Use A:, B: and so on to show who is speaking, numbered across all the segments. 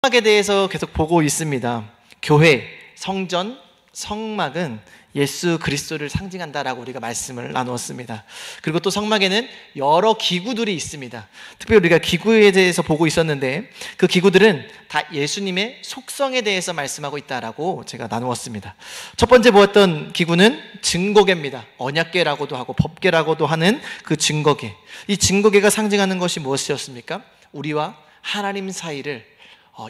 A: 성막에 대해서 계속 보고 있습니다. 교회, 성전, 성막은 예수 그리스도를 상징한다라고 우리가 말씀을 나누었습니다. 그리고 또 성막에는 여러 기구들이 있습니다. 특별히 우리가 기구에 대해서 보고 있었는데 그 기구들은 다 예수님의 속성에 대해서 말씀하고 있다라고 제가 나누었습니다. 첫 번째 보았던 기구는 증거궤입니다. 언약궤라고도 하고 법궤라고도 하는 그 증거궤. 이 증거궤가 상징하는 것이 무엇이었습니까? 우리와 하나님 사이를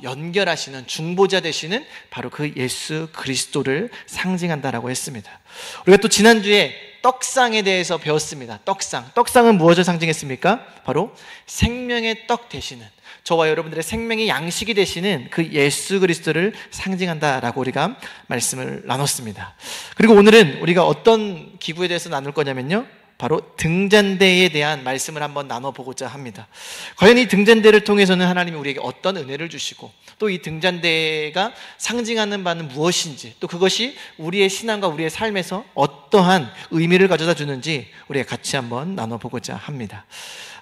A: 연결하시는 중보자 되시는 바로 그 예수 그리스도를 상징한다라고 했습니다. 우리가 또 지난주에 떡상에 대해서 배웠습니다. 떡상은 무엇을 상징했습니까? 바로 생명의 떡 되시는, 저와 여러분들의 생명의 양식이 되시는 그 예수 그리스도를 상징한다라고 우리가 말씀을 나눴습니다. 그리고 오늘은 우리가 어떤 기구에 대해서 나눌 거냐면요, 바로 등잔대에 대한 말씀을 한번 나눠보고자 합니다. 과연 이 등잔대를 통해서는 하나님이 우리에게 어떤 은혜를 주시고 또 이 등잔대가 상징하는 바는 무엇인지, 또 그것이 우리의 신앙과 우리의 삶에서 어떠한 의미를 가져다 주는지 우리가 같이 한번 나눠보고자 합니다.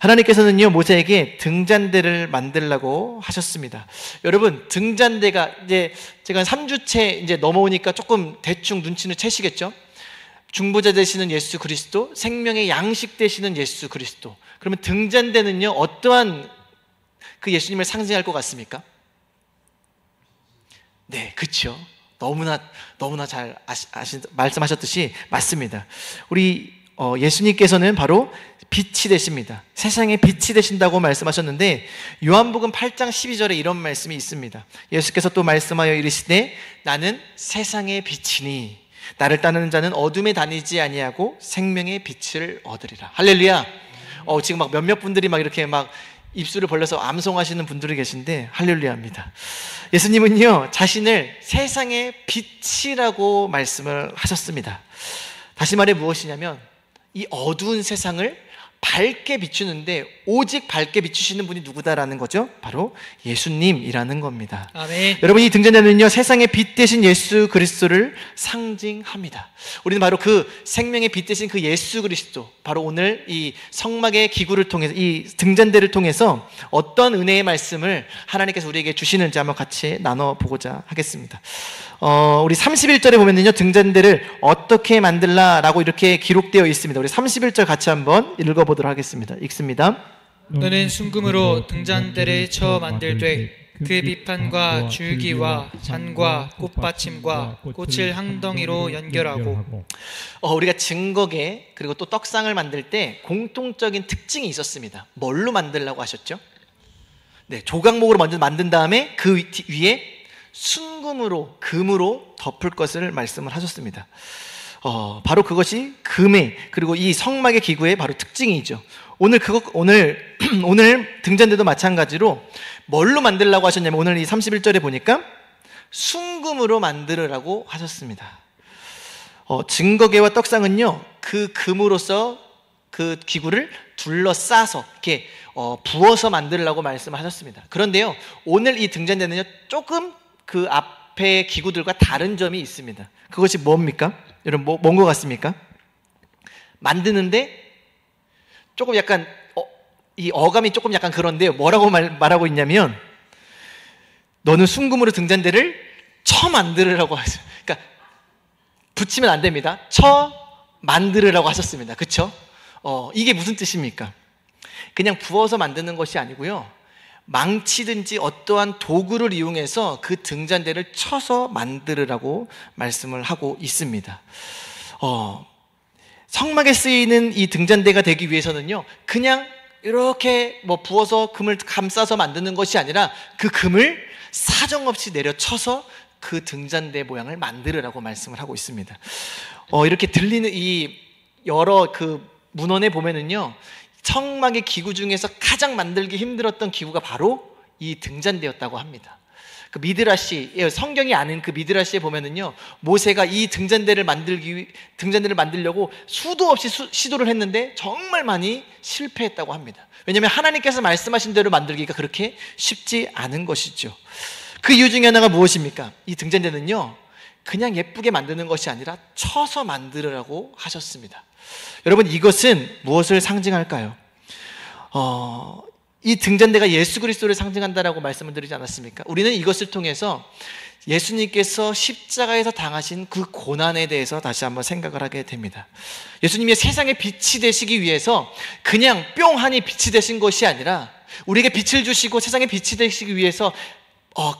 A: 하나님께서는요, 모세에게 등잔대를 만들라고 하셨습니다. 여러분, 등잔대가 이제 제가 3주째 이제 넘어오니까 조금 대충 눈치는 채시겠죠? 중보자 되시는 예수 그리스도, 생명의 양식 되시는 예수 그리스도. 그러면 등잔대는요, 어떠한 그 예수님을 상징할 것 같습니까? 네, 그렇죠. 너무나 잘 말씀하셨듯이 맞습니다. 우리 예수님께서는 바로 빛이 되십니다. 세상에 빛이 되신다고 말씀하셨는데 요한복음 8장 12절에 이런 말씀이 있습니다. 예수께서 또 말씀하여 이르시되 나는 세상의 빛이니 나를 따르는 자는 어둠에 다니지 아니하고 생명의 빛을 얻으리라. 할렐루야. 지금 막 몇몇 분들이 막 이렇게 막 입술을 벌려서 암송하시는 분들이 계신데 할렐루야입니다. 예수님은요, 자신을 세상의 빛이라고 말씀을 하셨습니다. 다시 말해 무엇이냐면 이 어두운 세상을 밝게 비추는데 오직 밝게 비추시는 분이 누구다라는 거죠? 바로 예수님이라는 겁니다.
B: 아멘.
A: 여러분, 이 등잔대는요, 세상의 빛 되신 예수 그리스도를 상징합니다. 우리는 바로 그 생명의 빛 되신 그 예수 그리스도, 바로 오늘 이 성막의 기구를 통해서, 이 등잔대를 통해서 어떤 은혜의 말씀을 하나님께서 우리에게 주시는지 한번 같이 나눠보고자 하겠습니다. 우리 31절에 보면은요, 등잔대를 어떻게 만들라라고 이렇게 기록되어 있습니다. 우리 31절 같이 한번 읽어보도록 하겠습니다. 읽습니다.
B: 너는 순금으로 등잔대를 쳐 만들되 그 비판과 줄기와 잔과 꽃받침과 꽃을 항덩이로 연결하고.
A: 우리가 증거궤 그리고 또 떡상을 만들 때 공통적인 특징이 있었습니다. 뭘로 만들라고 하셨죠? 네, 조각목으로 먼저 만든 다음에 그 위에 순금으로, 금으로 덮을 것을 말씀을 하셨습니다. 바로 그것이 금의, 그리고 이 성막의 기구의 바로 특징이죠. 오늘 등잔대도 마찬가지로 뭘로 만들라고 하셨냐면 오늘 이 31절에 보니까 순금으로 만들으라고 하셨습니다. 증거궤와 떡상은요, 그 금으로서 그 기구를 둘러싸서 이렇게 부어서 만들라고 말씀하셨습니다. 그런데요, 오늘 이 등잔대는요, 조금 그 앞에 기구들과 다른 점이 있습니다. 그것이 뭡니까? 여러분, 뭔 것 같습니까? 만드는데 조금 약간 이 어감이 조금 약간 그런데요, 뭐라고 말하고 있냐면 너는 순금으로 등잔대를 쳐 만들으라고 하셨어요. 그러니까 붙이면 안 됩니다. 쳐 만들으라고 하셨습니다. 그렇죠? 이게 무슨 뜻입니까? 그냥 부어서 만드는 것이 아니고요, 망치든지 어떠한 도구를 이용해서 그 등잔대를 쳐서 만들으라고 말씀을 하고 있습니다. 성막에 쓰이는 이 등잔대가 되기 위해서는요, 그냥 이렇게 부어서 금을 감싸서 만드는 것이 아니라 그 금을 사정없이 내려쳐서 그 등잔대 모양을 만들으라고 말씀을 하고 있습니다. 이렇게 들리는 이 여러 그 문헌에 보면은요, 성막의 기구 중에서 가장 만들기 힘들었던 기구가 바로 이 등잔대였다고 합니다. 그 미드라시, 성경이 아는 그 미드라시에 보면은요, 모세가 이 등잔대를 만들려고 수도 없이 시도를 했는데 정말 많이 실패했다고 합니다. 왜냐하면 하나님께서 말씀하신 대로 만들기가 그렇게 쉽지 않은 것이죠. 그 이유 중에 하나가 무엇입니까? 이 등잔대는요, 그냥 예쁘게 만드는 것이 아니라 쳐서 만들으라고 하셨습니다. 여러분, 이것은 무엇을 상징할까요? 이 등잔대가 예수 그리스도를 상징한다라고 말씀을 드리지 않았습니까? 우리는 이것을 통해서 예수님께서 십자가에서 당하신 그 고난에 대해서 다시 한번 생각을 하게 됩니다. 예수님이 세상의 빛이 되시기 위해서 그냥 뿅하니 빛이 되신 것이 아니라 우리에게 빛을 주시고 세상의 빛이 되시기 위해서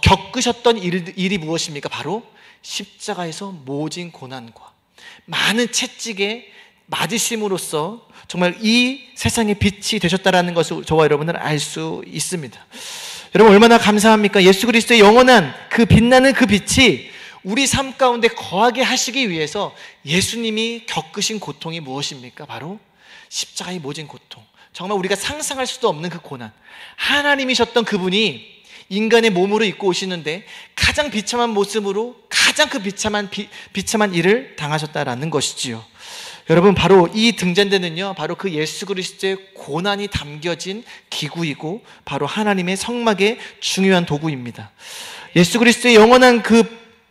A: 겪으셨던 일이 무엇입니까? 바로 십자가에서 모진 고난과 많은 채찍에 맞으심으로써 정말 이 세상의 빛이 되셨다라는 것을 저와 여러분은 알 수 있습니다. 여러분 얼마나 감사합니까? 예수 그리스도의 영원한 그 빛나는 그 빛이 우리 삶 가운데 거하게 하시기 위해서 예수님이 겪으신 고통이 무엇입니까? 바로 십자가의 모진 고통, 정말 우리가 상상할 수도 없는 그 고난, 하나님이셨던 그분이 인간의 몸으로 입고 오시는데 가장 비참한 모습으로 가장 그 비참한 일을 당하셨다라는 것이지요. 여러분 바로 이 등잔대는요 바로 그 예수 그리스도의 고난이 담겨진 기구이고 바로 하나님의 성막의 중요한 도구입니다. 예수 그리스도의 영원한 그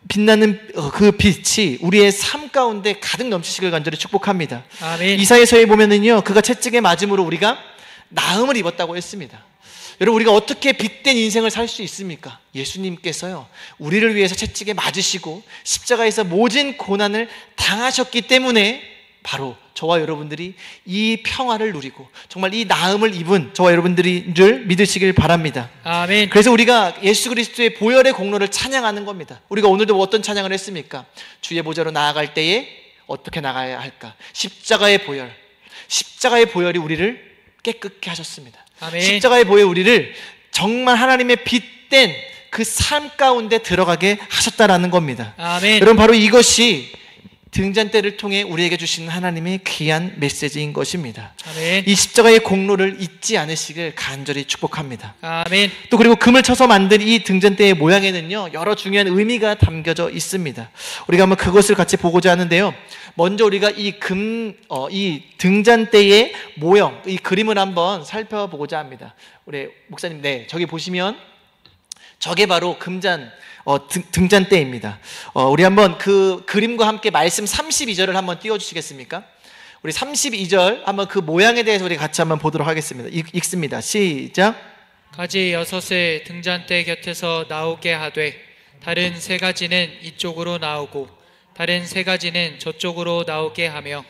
A: 빛나는 그 빛이 우리의 삶 가운데 가득 넘치시길 간절히 축복합니다.
B: 아멘.
A: 이사야서에 보면은요 그가 채찍에 맞음으로 우리가 나음을 입었다고 했습니다. 여러분 우리가 어떻게 빛된 인생을 살 수 있습니까? 예수님께서요 우리를 위해서 채찍에 맞으시고 십자가에서 모진 고난을 당하셨기 때문에 바로 저와 여러분들이 이 평화를 누리고 정말 이 나음을 입은 저와 여러분들을 믿으시길 바랍니다.
B: 아멘.
A: 그래서 우리가 예수 그리스도의 보혈의 공로를 찬양하는 겁니다. 우리가 오늘도 어떤 찬양을 했습니까? 주의 보좌로 나아갈 때에 어떻게 나가야 할까? 십자가의 보혈이 우리를 깨끗게 하셨습니다.
B: 아멘.
A: 십자가의 보혈이 우리를 정말 하나님의 빛된 그 삶 가운데 들어가게 하셨다라는 겁니다.
B: 아멘.
A: 여러분 바로 이것이 등잔대를 통해 우리에게 주신 하나님의 귀한 메시지인 것입니다.
B: 아멘.
A: 이 십자가의 공로를 잊지 않으시길 간절히 축복합니다.
B: 아멘.
A: 또 그리고 금을 쳐서 만든 이 등잔대의 모양에는요 여러 중요한 의미가 담겨져 있습니다. 우리가 한번 그것을 같이 보고자 하는데요. 먼저 우리가 이 등잔대의 모형, 이 그림을 한번 살펴보고자 합니다. 우리 목사님, 네, 저기 보시면 저게 바로 등잔대입니다. 우리 한번 그 그림과 함께 말씀 32절을 한번 띄워주시겠습니까? 우리 32절 한번 그 모양에 대해서 우리 같이 한번 보도록 하겠습니다. 읽습니다. 시작.
B: 가지 6의 등잔대 곁에서 나오게 하되 다른 3가지는 이쪽으로 나오고 다른 3가지는 저쪽으로 나오게 하며.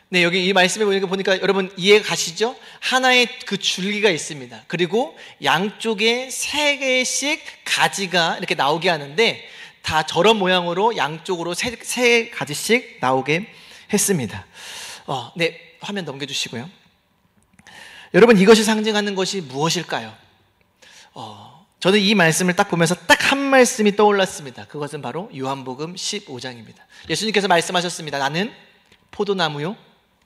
A: 네, 여기 이 말씀에 보니까 여러분 이해가 가시죠? 하나의 그 줄기가 있습니다. 그리고 양쪽에 3개씩 가지가 이렇게 나오게 하는데 다 저런 모양으로 양쪽으로 3가지씩 나오게 했습니다. 네, 화면 넘겨주시고요. 여러분 이것이 상징하는 것이 무엇일까요? 저는 이 말씀을 딱 보면서 딱 한 말씀이 떠올랐습니다. 그것은 바로 요한복음 15장입니다. 예수님께서 말씀하셨습니다. 나는 포도나무요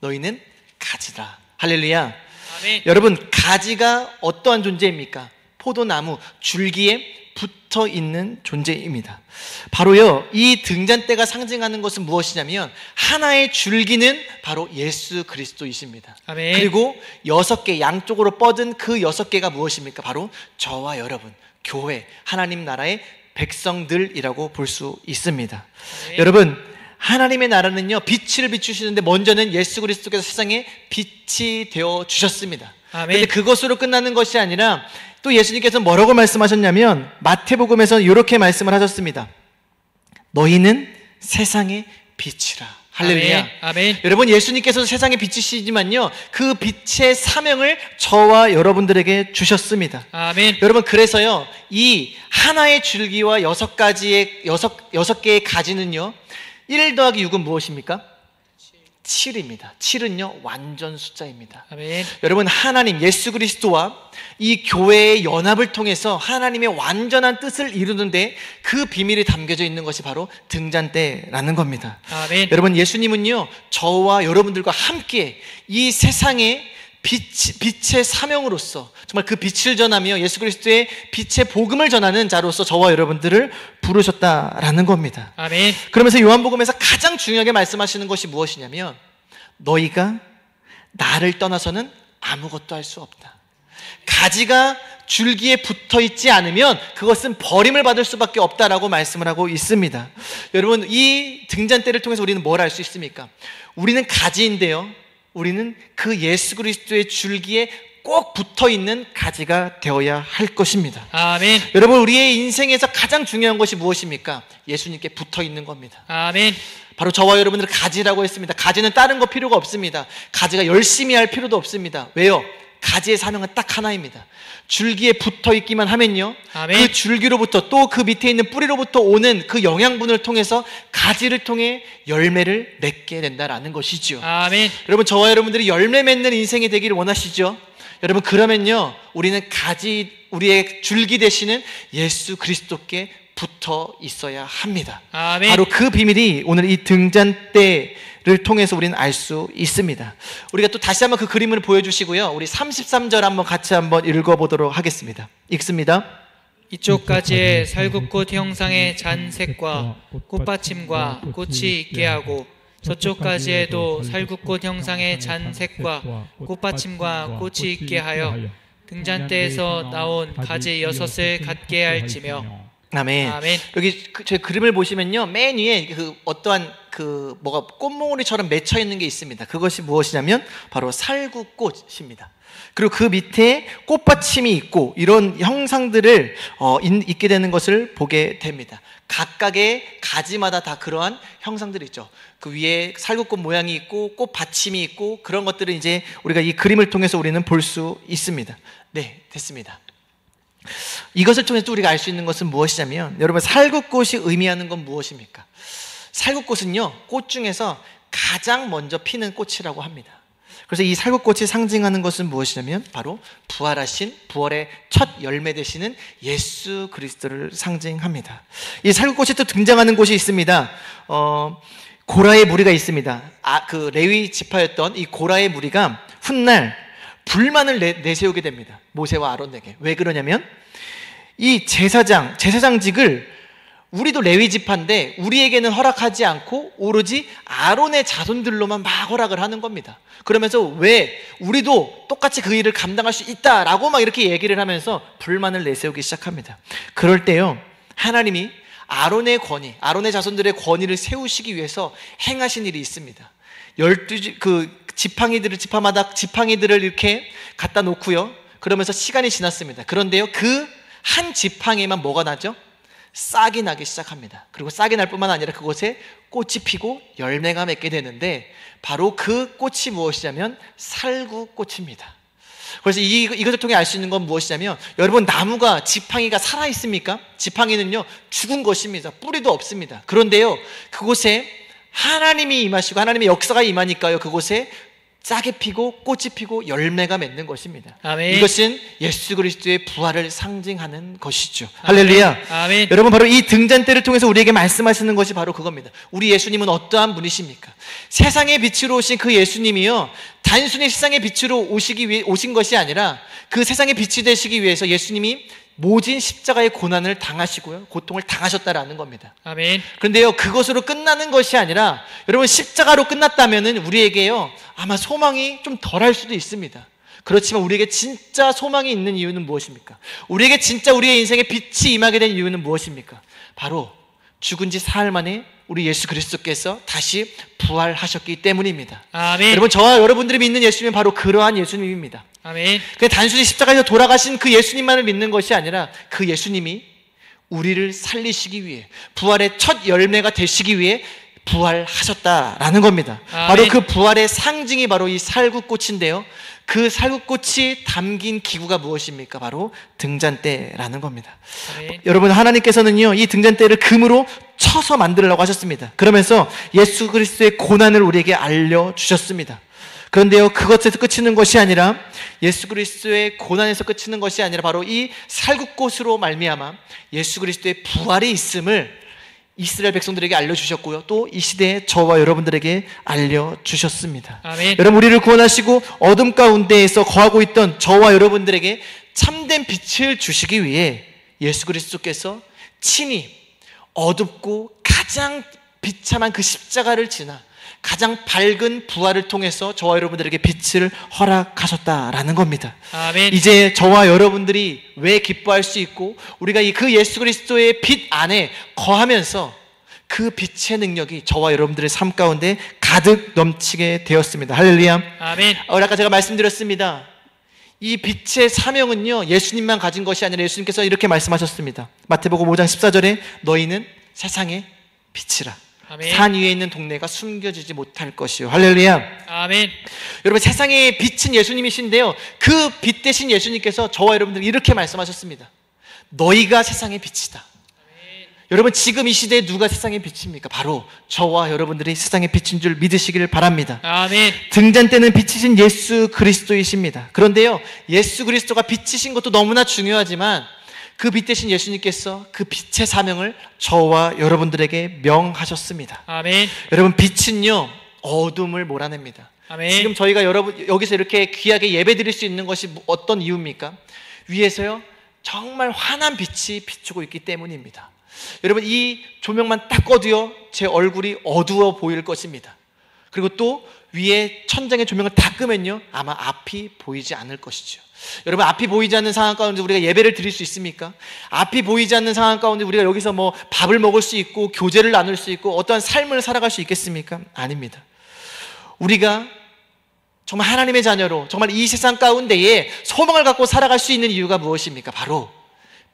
A: 너희는 가지라. 할렐루야.
B: 아멘.
A: 여러분 가지가 어떠한 존재입니까? 포도나무 줄기에 붙어 있는 존재입니다. 바로요 이 등잔대가 상징하는 것은 무엇이냐면 하나의 줄기는 바로 예수 그리스도이십니다.
B: 아멘.
A: 그리고 6개 양쪽으로 뻗은 그 6개가 무엇입니까? 바로 저와 여러분 교회 하나님 나라의 백성들이라고 볼 수 있습니다.
B: 아멘.
A: 여러분 하나님의 나라는요 빛을 비추시는데 먼저는 예수 그리스도께서 세상에 빛이 되어 주셨습니다. 그런데 그것으로 끝나는 것이 아니라 또 예수님께서 뭐라고 말씀하셨냐면 마태복음에서 이렇게 말씀을 하셨습니다. 너희는 세상의 빛이라. 할렐루야.
B: 아멘. 아멘.
A: 여러분 예수님께서 세상의 빛이시지만요 그 빛의 사명을 저와 여러분들에게 주셨습니다.
B: 아멘.
A: 여러분 그래서요 이 하나의 줄기와 6개의 가지는요 1 더하기 6은 무엇입니까? 7입니다. 7은요 완전 숫자입니다.
B: 아멘.
A: 여러분 하나님 예수 그리스도와 이 교회의 연합을 통해서 하나님의 완전한 뜻을 이루는데 그 비밀이 담겨져 있는 것이 바로 등잔대라는 겁니다.
B: 아멘.
A: 여러분 예수님은요 저와 여러분들과 함께 이 세상에 빛의 사명으로서 정말 그 빛을 전하며 예수 그리스도의 빛의 복음을 전하는 자로서 저와 여러분들을 부르셨다라는 겁니다.
B: 아멘.
A: 그러면서 요한복음에서 가장 중요하게 말씀하시는 것이 무엇이냐면 너희가 나를 떠나서는 아무것도 할 수 없다. 가지가 줄기에 붙어 있지 않으면 그것은 버림을 받을 수밖에 없다라고 말씀을 하고 있습니다. 여러분 이 등잔대를 통해서 우리는 뭘 알 수 있습니까? 우리는 가지인데요 우리는 그 예수 그리스도의 줄기에 꼭 붙어 있는 가지가 되어야 할 것입니다.
B: 아멘.
A: 여러분, 우리의 인생에서 가장 중요한 것이 무엇입니까? 예수님께 붙어 있는 겁니다.
B: 아멘.
A: 바로 저와 여러분들을 가지라고 했습니다. 가지는 다른 거 필요가 없습니다. 가지가 열심히 할 필요도 없습니다. 왜요? 가지의 사명은 딱 하나입니다. 줄기에 붙어 있기만 하면요,
B: 아멘.
A: 그 줄기로부터 또 그 밑에 있는 뿌리로부터 오는 그 영양분을 통해서 가지를 통해 열매를 맺게 된다라는 것이죠.
B: 아멘.
A: 여러분, 저와 여러분들이 열매 맺는 인생이 되기를 원하시죠? 여러분, 그러면요, 우리는 우리의 줄기 되시는 예수 그리스도께 붙어 있어야 합니다.
B: 아멘.
A: 바로 그 비밀이 오늘 이 등잔대를 통해서 우리는 알 수 있습니다. 우리가 또 다시 한번 그 그림을 보여주시고요, 우리 33절 한번 같이 한번 읽어보도록 하겠습니다. 읽습니다.
B: 이쪽 가지에 살구꽃 형상의 잔색과 꽃받침과 꽃이 있게 하고 저쪽 가지에도 살구꽃 형상의 잔색과 꽃받침과 꽃이 있게 하여 등잔대에서 나온 가지 6을 갖게 할지며.
A: 아멘.
B: 아멘.
A: 여기 저희 그림을 보시면요, 맨 위에 어떠한 뭐가 꽃몽오리처럼 맺혀 있는 게 있습니다. 그것이 무엇이냐면 바로 살구꽃입니다. 그리고 그 밑에 꽃받침이 있고 이런 형상들을 있게 되는 것을 보게 됩니다. 각각의 가지마다 다 그러한 형상들이 있죠. 그 위에 살구꽃 모양이 있고 꽃받침이 있고 그런 것들을 이제 우리가 이 그림을 통해서 우리는 볼 수 있습니다. 네, 됐습니다. 이것을 통해서 우리가 알 수 있는 것은 무엇이냐면, 여러분, 살구꽃이 의미하는 건 무엇입니까? 살구꽃은요, 꽃 중에서 가장 먼저 피는 꽃이라고 합니다. 그래서 이 살구꽃이 상징하는 것은 무엇이냐면 바로 부활하신, 부활의 첫 열매 되시는 예수 그리스도를 상징합니다. 이 살구꽃이 또 등장하는 곳이 있습니다. 고라의 무리가 있습니다. 그 레위 지파였던 이 고라의 무리가 훗날 불만을 내세우게 됩니다. 모세와 아론에게. 왜 그러냐면 이 제사장직을 우리도 레위 지파인데 우리에게는 허락하지 않고 오로지 아론의 자손들로만 막 허락을 하는 겁니다. 그러면서 왜 우리도 똑같이 그 일을 감당할 수 있다라고 막 이렇게 얘기를 하면서 불만을 내세우기 시작합니다. 그럴 때요, 하나님이 아론의 권위, 아론의 자손들의 권위를 세우시기 위해서 행하신 일이 있습니다. 12 지팡이들을 지팡이들을 이렇게 갖다 놓고요, 그러면서 시간이 지났습니다. 그런데요, 그 한 지팡이에만 뭐가 나죠? 싹이 나기 시작합니다. 그리고 싹이 날 뿐만 아니라 그곳에 꽃이 피고 열매가 맺게 되는데 바로 그 꽃이 무엇이냐면 살구꽃입니다. 그래서 이것을 통해 알 수 있는 건 무엇이냐면, 여러분, 나무가, 지팡이가 살아있습니까? 지팡이는요, 죽은 것입니다. 뿌리도 없습니다. 그런데요, 그곳에 하나님이 임하시고 하나님의 역사가 임하니까요, 그곳에 싹이 피고 꽃이 피고 열매가 맺는 것입니다.
B: 아멘.
A: 이것은 예수 그리스도의 부활을 상징하는 것이죠. 할렐루야.
B: 아멘.
A: 여러분, 바로 이 등잔대를 통해서 우리에게 말씀하시는 것이 바로 그겁니다. 우리 예수님은 어떠한 분이십니까? 세상의 빛으로 오신 그 예수님이요, 단순히 세상의 빛으로 오신 것이 아니라 그 세상의 빛이 되시기 위해서 예수님이 모진 십자가의 고난을 당하시고요, 고통을 당하셨다라는 겁니다.
B: 아멘.
A: 그런데요, 그것으로 끝나는 것이 아니라, 여러분, 십자가로 끝났다면은 우리에게요, 아마 소망이 좀 덜할 수도 있습니다. 그렇지만 우리에게 진짜 소망이 있는 이유는 무엇입니까? 우리에게 진짜 우리의 인생에 빛이 임하게 된 이유는 무엇입니까? 바로 죽은 지 사흘 만에 우리 예수 그리스도께서 다시 부활하셨기 때문입니다.
B: 아멘.
A: 여러분, 저와 여러분들이 믿는 예수님은 바로 그러한 예수님입니다.
B: 아멘.
A: 그냥 단순히 십자가에서 돌아가신 그 예수님만을 믿는 것이 아니라 그 예수님이 우리를 살리시기 위해, 부활의 첫 열매가 되시기 위해 부활하셨다라는 겁니다.
B: 아멘.
A: 바로 그 부활의 상징이 바로 이 살구꽃인데요, 그 살구꽃이 담긴 기구가 무엇입니까? 바로 등잔대라는 겁니다.
B: 아멘.
A: 여러분, 하나님께서는요, 이 등잔대를 금으로 쳐서 만들려고 하셨습니다. 그러면서 예수 그리스도의 고난을 우리에게 알려주셨습니다. 그런데요, 그것에서 그치는 것이 아니라, 예수 그리스도의 고난에서 그치는 것이 아니라 바로 이 살구꽃으로 말미암아 예수 그리스도의 부활이 있음을 이스라엘 백성들에게 알려주셨고요, 또 이 시대에 저와 여러분들에게 알려주셨습니다.
B: 아멘.
A: 여러분, 우리를 구원하시고 어둠 가운데에서 거하고 있던 저와 여러분들에게 참된 빛을 주시기 위해 예수 그리스도께서 친히 어둡고 가장 비참한 그 십자가를 지나 가장 밝은 부활을 통해서 저와 여러분들에게 빛을 허락하셨다라는 겁니다.
B: 아멘.
A: 이제 저와 여러분들이 왜 기뻐할 수 있고, 우리가 그 예수 그리스도의 빛 안에 거하면서 그 빛의 능력이 저와 여러분들의 삶 가운데 가득 넘치게 되었습니다. 할렐루야.
B: 아멘.
A: 아까 제가 말씀드렸습니다. 이 빛의 사명은요, 예수님만 가진 것이 아니라 예수님께서 이렇게 말씀하셨습니다. 마태복음 5장 14절에 너희는 세상의 빛이라.
B: 아멘.
A: 산 위에 있는 동네가 숨겨지지 못할 것이요. 할렐루야.
B: 아멘.
A: 여러분, 세상의 빛은 예수님이신데요, 그 빛 대신 예수님께서 저와 여러분들 이렇게 말씀하셨습니다. 너희가 세상의 빛이다. 여러분, 지금 이 시대에 누가 세상의 빛입니까? 바로 저와 여러분들이 세상의 빛인 줄 믿으시길 바랍니다.
B: 아멘.
A: 등잔대는 빛이신 예수 그리스도이십니다. 그런데요, 예수 그리스도가 빛이신 것도 너무나 중요하지만 그 빛 대신 예수님께서 그 빛의 사명을 저와 여러분들에게 명하셨습니다.
B: 아멘.
A: 여러분, 빛은요, 어둠을 몰아냅니다.
B: 아멘.
A: 지금 저희가 여러분 여기서 이렇게 귀하게 예배드릴 수 있는 것이 어떤 이유입니까? 위에서요, 정말 환한 빛이 비추고 있기 때문입니다. 여러분, 이 조명만 딱 꺼도요, 제 얼굴이 어두워 보일 것입니다. 그리고 또 위에 천장의 조명을 다 끄면요, 아마 앞이 보이지 않을 것이죠. 여러분, 앞이 보이지 않는 상황 가운데 우리가 예배를 드릴 수 있습니까? 앞이 보이지 않는 상황 가운데 우리가 여기서 뭐 밥을 먹을 수 있고 교제를 나눌 수 있고 어떠한 삶을 살아갈 수 있겠습니까? 아닙니다. 우리가 정말 하나님의 자녀로 정말 이 세상 가운데에 소망을 갖고 살아갈 수 있는 이유가 무엇입니까? 바로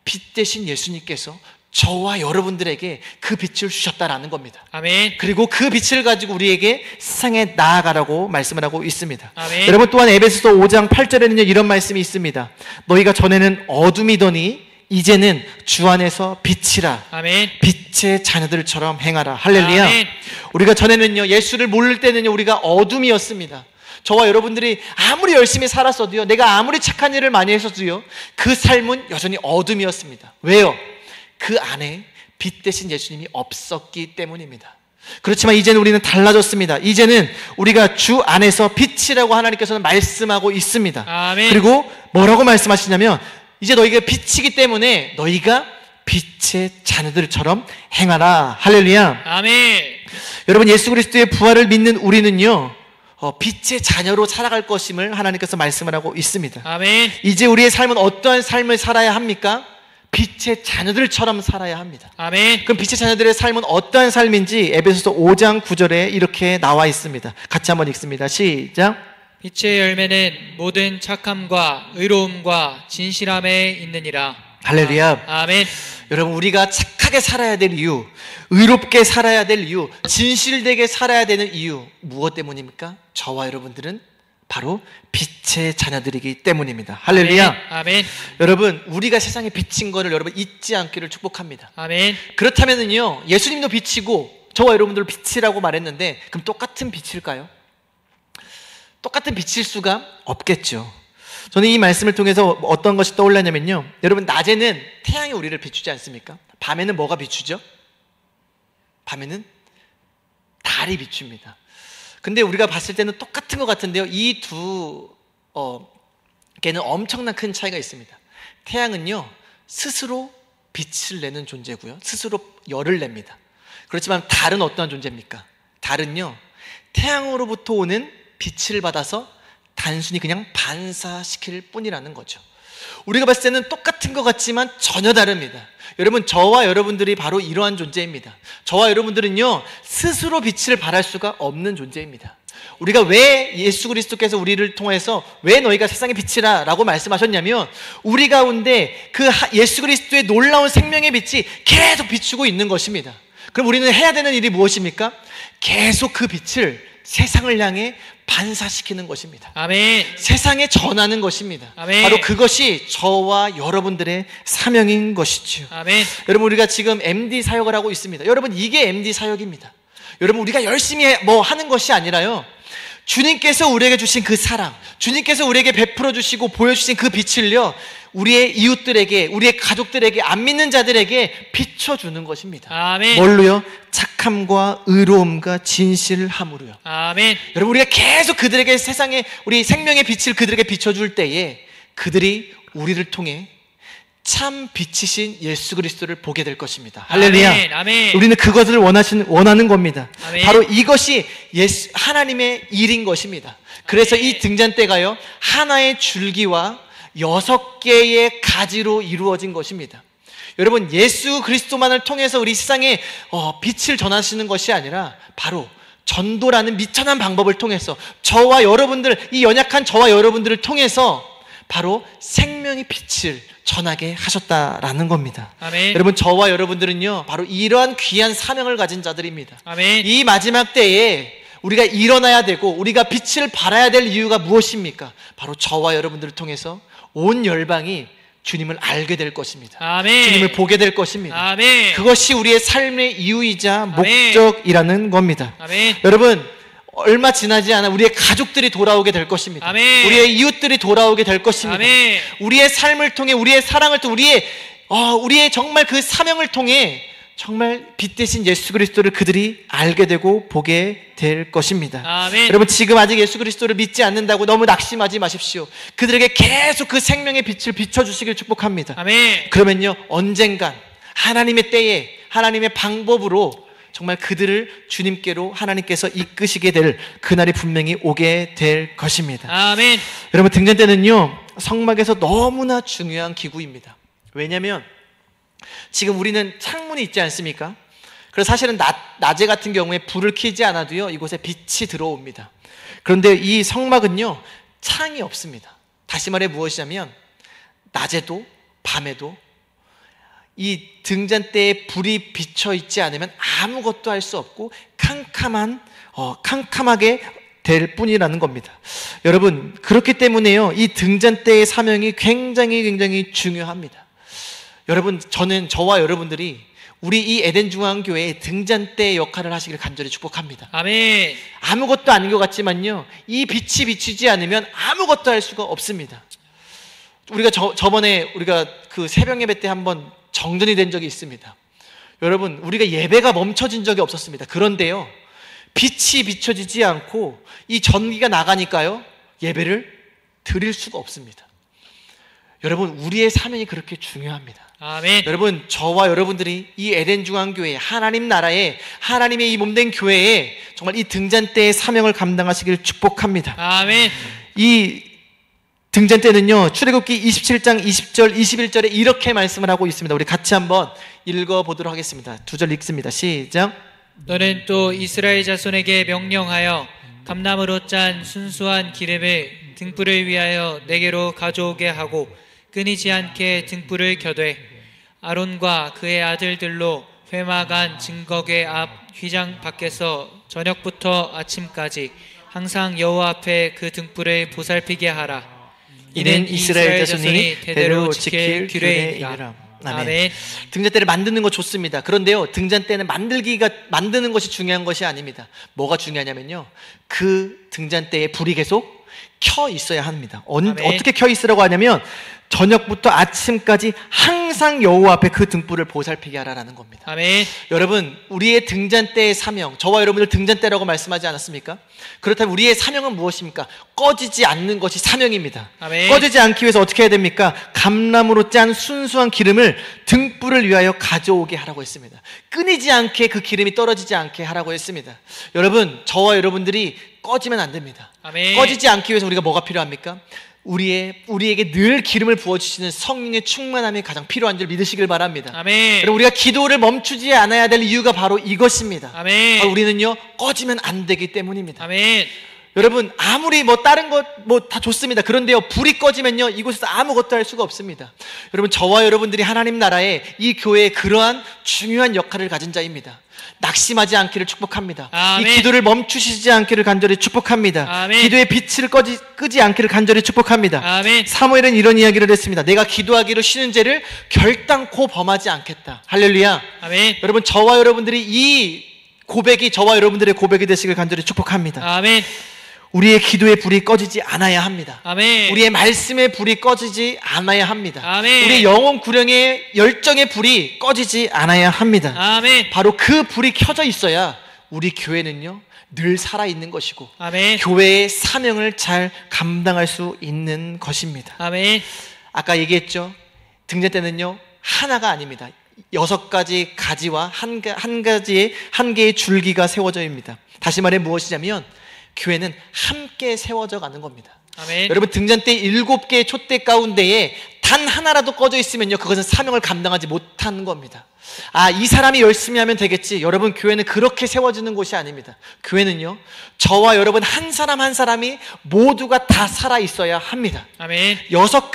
A: 빛 대신 예수님께서 저와 여러분들에게 그 빛을 주셨다라는 겁니다.
B: 아멘.
A: 그리고 그 빛을 가지고 우리에게 세상에 나아가라고 말씀을 하고 있습니다.
B: 아멘.
A: 여러분, 또한 에베소서 5장 8절에는요, 이런 말씀이 있습니다. 너희가 전에는 어둠이더니 이제는 주 안에서 빛이라.
B: 아멘.
A: 빛의 자녀들처럼 행하라. 할렐루야.
B: 아멘.
A: 우리가 전에는요, 예수를 모를 때는요, 우리가 어둠이었습니다. 저와 여러분들이 아무리 열심히 살았어도요, 내가 아무리 착한 일을 많이 했어도요, 그 삶은 여전히 어둠이었습니다. 왜요? 그 안에 빛 대신 예수님이 없었기 때문입니다. 그렇지만 이제는 우리는 달라졌습니다. 이제는 우리가 주 안에서 빛이라고 하나님께서는 말씀하고 있습니다.
B: 아멘.
A: 그리고 뭐라고 말씀하시냐면, 이제 너희가 빛이기 때문에 너희가 빛의 자녀들처럼 행하라. 할렐루야.
B: 아멘.
A: 여러분, 예수 그리스도의 부활을 믿는 우리는요, 빛의 자녀로 살아갈 것임을 하나님께서 말씀을 하고 있습니다.
B: 아멘.
A: 이제 우리의 삶은 어떠한 삶을 살아야 합니까? 빛의 자녀들처럼 살아야 합니다.
B: 아멘.
A: 그럼 빛의 자녀들의 삶은 어떠한 삶인지 에베소서 5장 9절에 이렇게 나와 있습니다. 같이 한번 읽습니다. 시작.
B: 빛의 열매는 모든 착함과 의로움과 진실함에 있느니라.
A: 할렐루야.
B: 아멘.
A: 여러분, 우리가 착하게 살아야 될 이유, 의롭게 살아야 될 이유, 진실되게 살아야 되는 이유, 무엇 때문입니까? 저와 여러분들은 바로 빛의 자녀들이기 때문입니다. 할렐루야.
B: 아멘. 아멘.
A: 여러분, 우리가 세상에 빛인 것을 여러분 잊지 않기를 축복합니다.
B: 아멘.
A: 그렇다면은요, 예수님도 빛이고 저와 여러분들 빛이라고 말했는데, 그럼 똑같은 빛일까요? 똑같은 빛일 수가 없겠죠. 저는 이 말씀을 통해서 어떤 것이 떠올랐냐면요, 여러분, 낮에는 태양이 우리를 비추지 않습니까? 밤에는 뭐가 비추죠? 밤에는 달이 비춥니다. 근데 우리가 봤을 때는 똑같은 것 같은데요, 이 두 개는 엄청난 큰 차이가 있습니다. 태양은요, 스스로 빛을 내는 존재고요, 스스로 열을 냅니다. 그렇지만 달은 어떠한 존재입니까? 달은요, 태양으로부터 오는 빛을 받아서 단순히 그냥 반사시킬 뿐이라는 거죠. 우리가 봤을 때는 똑같은 것 같지만 전혀 다릅니다. 여러분, 저와 여러분들이 바로 이러한 존재입니다. 저와 여러분들은요, 스스로 빛을 발할 수가 없는 존재입니다. 우리가 왜 예수 그리스도께서 우리를 통해서 왜 너희가 세상의 빛이라 라고 말씀하셨냐면, 우리 가운데 그 예수 그리스도의 놀라운 생명의 빛이 계속 비추고 있는 것입니다. 그럼 우리는 해야 되는 일이 무엇입니까? 계속 그 빛을 세상을 향해 반사시키는 것입니다.
B: 아멘.
A: 세상에 전하는 것입니다.
B: 아멘.
A: 바로 그것이 저와 여러분들의 사명인 것이죠.
B: 아멘.
A: 여러분, 우리가 지금 MD 사역을 하고 있습니다. 여러분, 이게 MD 사역입니다. 여러분, 우리가 열심히 뭐 하는 것이 아니라요, 주님께서 우리에게 주신 그 사랑, 주님께서 우리에게 베풀어 주시고 보여주신 그 빛을요, 우리의 이웃들에게, 우리의 가족들에게, 안 믿는 자들에게 비춰주는 것입니다.
B: 아멘.
A: 뭘로요? 착함과 의로움과 진실함으로요.
B: 아멘.
A: 여러분, 우리가 계속 그들에게 세상에 우리 생명의 빛을 그들에게 비춰줄 때에 그들이 우리를 통해 참 빛이신 예수 그리스도를 보게 될 것입니다. 할렐루야.
B: 아멘. 아멘.
A: 우리는 그것을 원하는 겁니다.
B: 아멘.
A: 바로 이것이 하나님의 일인 것입니다. 그래서
B: 아멘.
A: 이 등잔대가요, 하나의 줄기와 6개의 가지로 이루어진 것입니다. 여러분, 예수 그리스도만을 통해서 우리 세상에 빛을 전하시는 것이 아니라 바로 전도라는 미천한 방법을 통해서 저와 여러분들, 이 연약한 저와 여러분들을 통해서 바로 생명의 빛을 전하게 하셨다라는 겁니다.
B: 아멘.
A: 여러분, 저와 여러분들은요 바로 이러한 귀한 사명을 가진 자들입니다.
B: 아멘.
A: 이 마지막 때에 우리가 일어나야 되고 우리가 빛을 발해야 될 이유가 무엇입니까? 바로 저와 여러분들을 통해서 온 열방이 주님을 알게 될 것입니다.
B: 아멘.
A: 주님을 보게 될 것입니다.
B: 아멘.
A: 그것이 우리의 삶의 이유이자
B: 아멘.
A: 목적이라는 겁니다.
B: 아멘.
A: 여러분, 얼마 지나지 않아 우리의 가족들이 돌아오게 될 것입니다.
B: 아멘.
A: 우리의 이웃들이 돌아오게 될 것입니다.
B: 아멘.
A: 우리의 삶을 통해, 우리의 사랑을 통해, 우리의 정말 그 사명을 통해 정말 빛 대신 예수 그리스도를 그들이 알게 되고 보게 될 것입니다.
B: 아멘.
A: 여러분, 지금 아직 예수 그리스도를 믿지 않는다고 너무 낙심하지 마십시오. 그들에게 계속 그 생명의 빛을 비춰주시길 축복합니다.
B: 아멘.
A: 그러면요, 언젠간 하나님의 때에 하나님의 방법으로 정말 그들을 주님께로 하나님께서 이끄시게 될 그날이 분명히 오게 될 것입니다.
B: 아멘.
A: 여러분, 등잔 때는요 성막에서 너무나 중요한 기구입니다. 왜냐하면 지금 우리는 창문이 있지 않습니까? 그래서 사실은 낮에 같은 경우에 불을 켜지 않아도요 이곳에 빛이 들어옵니다. 그런데 이 성막은요 창이 없습니다. 다시 말해 무엇이냐면 낮에도 밤에도 이 등잔대에 불이 비쳐 있지 않으면 아무것도 할 수 없고 캄캄하게 될 뿐이라는 겁니다. 여러분, 그렇기 때문에요 이 등잔대의 사명이 굉장히 중요합니다. 여러분, 저와 여러분들이 우리 이 에덴중앙교회의 등잔대의 역할을 하시길 간절히 축복합니다.
B: 아멘.
A: 아무것도 아닌 것 같지만요 이 빛이 비치지 않으면 아무것도 할 수가 없습니다. 우리가 저번에 우리가 그 새벽 예배 때 한번 정전이 된 적이 있습니다. 여러분, 우리가 예배가 멈춰진 적이 없었습니다. 그런데요 빛이 비춰지지 않고 이 전기가 나가니까요 예배를 드릴 수가 없습니다. 여러분, 우리의 사명이 그렇게 중요합니다.
B: 아멘.
A: 여러분, 저와 여러분들이 이 에덴중앙교회, 하나님 나라에, 하나님의 이 몸된 교회에 정말 이 등잔대의 사명을 감당하시길 축복합니다.
B: 아멘.
A: 이 등잔대는요 출애굽기 27장 20절 21절에 이렇게 말씀을 하고 있습니다. 우리 같이 한번 읽어보도록 하겠습니다. 2절 읽습니다. 시작.
B: 너는 또 이스라엘 자손에게 명령하여 감나무로 짠 순수한 기름을 등불을 위하여 내게로 가져오게 하고 끊이지 않게 등불을 켜되 아론과 그의 아들들로 회막안 증거궤 앞 휘장 밖에서 저녁부터 아침까지 항상 여호와 앞에 그 등불을 보살피게 하라.
A: 이는 이스라엘 자손이 대대로 지킬 규례이니라.
B: 아멘.
A: 등잔대를 만드는 거 좋습니다. 그런데요 등잔대는 만드는 것이 중요한 것이 아닙니다. 뭐가 중요하냐면요 그 등잔대에 불이 계속 켜 있어야 합니다. 어떻게 켜 있으라고 하냐면 저녁부터 아침까지 항상 여호와 앞에 그 등불을 보살피게 하라는 겁니다.
B: 아멘.
A: 여러분, 우리의 등잔대의 사명, 저와 여러분들 등잔대라고 말씀하지 않았습니까? 그렇다면 우리의 사명은 무엇입니까? 꺼지지 않는 것이 사명입니다.
B: 아멘.
A: 꺼지지 않기 위해서 어떻게 해야 됩니까? 감나무로 짠 순수한 기름을 등불을 위하여 가져오게 하라고 했습니다. 끊이지 않게 그 기름이 떨어지지 않게 하라고 했습니다. 여러분, 저와 여러분들이 꺼지면 안 됩니다.
B: 아멘.
A: 꺼지지 않기 위해서 우리가 뭐가 필요합니까? 우리에게 늘 기름을 부어주시는 성령의 충만함이 가장 필요한 줄 믿으시길 바랍니다.
B: 아멘.
A: 우리가 기도를 멈추지 않아야 될 이유가 바로 이것입니다.
B: 아멘.
A: 바로 우리는요 꺼지면 안 되기 때문입니다.
B: 아멘.
A: 여러분, 아무리 다른 것 다 좋습니다. 그런데요 불이 꺼지면요 이곳에서 아무것도 할 수가 없습니다. 여러분, 저와 여러분들이 하나님 나라에 이 교회에 그러한 중요한 역할을 가진 자입니다. 낙심하지 않기를 축복합니다.
B: 아멘.
A: 이 기도를 멈추시지 않기를 간절히 축복합니다.
B: 아멘.
A: 기도의 빛을 끄지 않기를 간절히 축복합니다.
B: 아멘.
A: 사무엘은 이런 이야기를 했습니다. 내가 기도하기로 쉬는 죄를 결단코 범하지 않겠다. 할렐루야.
B: 아멘.
A: 여러분, 저와 여러분들이 이 고백이 저와 여러분들의 고백이 되시길 간절히 축복합니다.
B: 아멘.
A: 우리의 기도의 불이 꺼지지 않아야 합니다.
B: 아멘.
A: 우리의 말씀의 불이 꺼지지 않아야 합니다.
B: 아멘.
A: 우리의 영혼 구령의 열정의 불이 꺼지지 않아야 합니다.
B: 아멘.
A: 바로 그 불이 켜져 있어야 우리 교회는요 늘 살아있는 것이고
B: 아멘.
A: 교회의 사명을 잘 감당할 수 있는 것입니다.
B: 아멘.
A: 아까 얘기했죠. 등잔대는요 하나가 아닙니다. 6가지 가지와 한 개의 줄기가 세워져 있습니다. 다시 말해 무엇이냐면 교회는 함께 세워져 가는 겁니다.
B: 아멘.
A: 여러분, 등잔대 7개의 촛대 가운데에 단 하나라도 꺼져 있으면요, 그것은 사명을 감당하지 못하는 겁니다. 이 사람이 열심히 하면 되겠지. 여러분, 교회는 그렇게 세워지는 곳이 아닙니다. 교회는요, 저와 여러분 한 사람 한 사람이 모두가 다 살아 있어야 합니다.
B: 아멘.
A: 여섯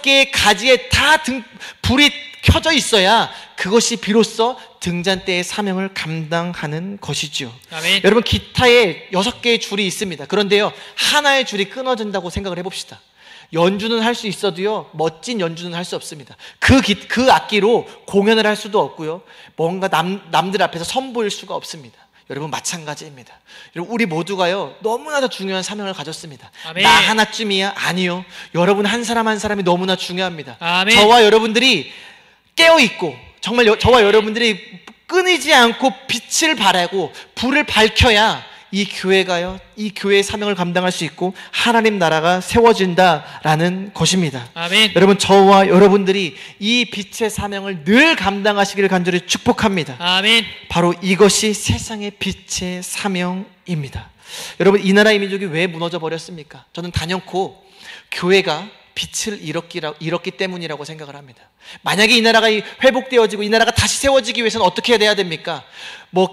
A: 개의 가지에 다 불이 켜져 있어야 그것이 비로소 등잔대의 사명을 감당하는 것이죠.
B: 아멘.
A: 여러분, 기타에 6개의 줄이 있습니다. 그런데요, 하나의 줄이 끊어진다고 생각을 해봅시다. 연주는 할 수 있어도요, 멋진 연주는 할 수 없습니다. 그 악기로 공연을 할 수도 없고요, 뭔가 남들 앞에서 선보일 수가 없습니다. 여러분, 마찬가지입니다. 여러분, 우리 모두가요, 너무나도 중요한 사명을 가졌습니다.
B: 아멘.
A: 나 하나쯤이야? 아니요. 여러분 한 사람 한 사람이 너무나 중요합니다.
B: 아멘.
A: 저와 여러분들이 깨어있고, 정말 저와 여러분들이 끊이지 않고 빛을 발하고 불을 밝혀야 이 교회가요, 이 교회의 사명을 감당할 수 있고 하나님 나라가 세워진다라는 것입니다.
B: 아멘.
A: 여러분, 저와 여러분들이 이 빛의 사명을 늘 감당하시기를 간절히 축복합니다.
B: 아멘.
A: 바로 이것이 세상의 빛의 사명입니다. 여러분, 이 나라의 민족이 왜 무너져 버렸습니까? 저는 단연코 교회가 빛을 잃었기 때문이라고 생각을 합니다. 만약에 이 나라가 회복되어지고 이 나라가 다시 세워지기 위해서는 어떻게 돼야 됩니까?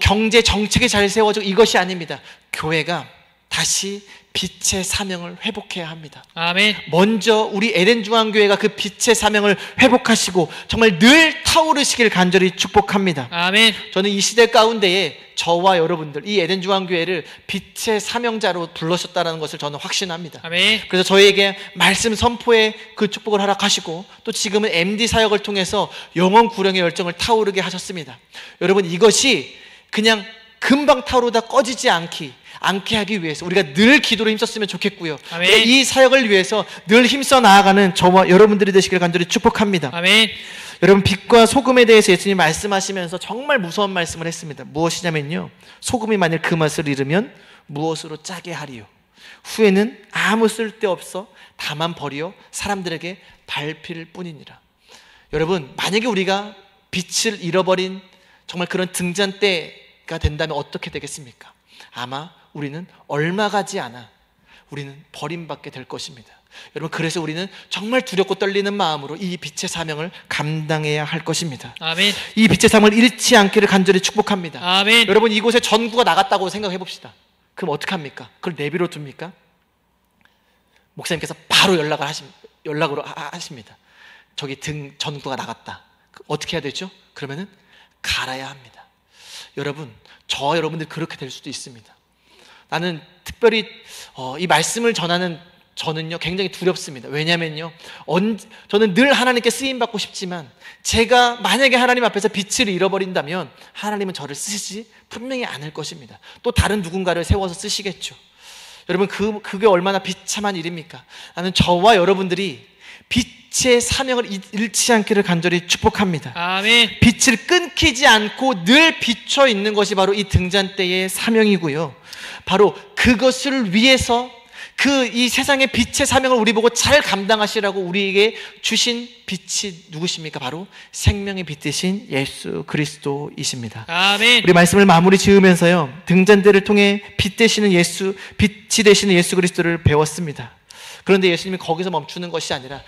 A: 경제 정책이 잘 세워지고 이것이 아닙니다. 교회가 다시 빛의 사명을 회복해야 합니다.
B: 아멘.
A: 먼저 우리 에덴 중앙교회가 그 빛의 사명을 회복하시고 정말 늘 타오르시길 간절히 축복합니다.
B: 아멘.
A: 저는 이 시대 가운데에 저와 여러분들, 이 에덴 중앙교회를 빛의 사명자로 불러셨다는 것을 저는 확신합니다.
B: 아멘.
A: 그래서 저희에게 말씀 선포의 그 축복을 허락하시고, 또 지금은 MD 사역을 통해서 영혼 구령의 열정을 타오르게 하셨습니다. 여러분, 이것이 그냥 금방 타오르다 꺼지지 않게 하기 위해서 우리가 늘 기도로 힘썼으면 좋겠고요.
B: 아멘.
A: 이 사역을 위해서 늘 힘써 나아가는 저와 여러분들이 되시길 간절히 축복합니다.
B: 아멘.
A: 여러분, 빛과 소금에 대해서 예수님이 말씀하시면서 정말 무서운 말씀을 했습니다. 무엇이냐면요, 소금이 만일 그 맛을 잃으면 무엇으로 짜게 하리요? 후에는 아무 쓸데없어 다만 버리어 사람들에게 밟힐 뿐이니라. 여러분, 만약에 우리가 빛을 잃어버린 정말 그런 등잔대가 된다면 어떻게 되겠습니까? 아마 우리는 얼마 가지 않아 우리는 버림받게 될 것입니다. 여러분, 그래서 우리는 정말 두렵고 떨리는 마음으로 이 빛의 사명을 감당해야 할 것입니다.
B: 아멘.
A: 이 빛의 사명을 잃지 않기를 간절히 축복합니다.
B: 아멘.
A: 여러분, 이곳에 전구가 나갔다고 생각해 봅시다. 그럼 어떡합니까? 그걸 내비로 둡니까? 목사님께서 바로 연락으로 하십니다. 저기 전구가 나갔다. 어떻게 해야 되죠? 그러면은 갈아야 합니다. 여러분, 저와 여러분들 그렇게 될 수도 있습니다. 나는 특별히 이 말씀을 전하는 저는요, 굉장히 두렵습니다. 왜냐면요, 저는 늘 하나님께 쓰임받고 싶지만 제가 만약에 하나님 앞에서 빛을 잃어버린다면 하나님은 저를 쓰시지 분명히 않을 것입니다. 또 다른 누군가를 세워서 쓰시겠죠. 여러분, 그게 얼마나 비참한 일입니까? 나는 저와 여러분들이 빛의 사명을 잃지 않기를 간절히 축복합니다.
B: 아멘.
A: 빛을 끊기지 않고 늘 비춰 있는 것이 바로 이 등잔대의 사명이고요, 바로 그것을 위해서 이 세상의 빛의 사명을 우리 보고 잘 감당하시라고 우리에게 주신 빛이 누구십니까? 바로 생명의 빛 되신 예수 그리스도이십니다.
B: 아멘.
A: 우리 말씀을 마무리 지으면서요, 등잔대를 통해 빛이 되시는 예수 그리스도를 배웠습니다. 그런데 예수님이 거기서 멈추는 것이 아니라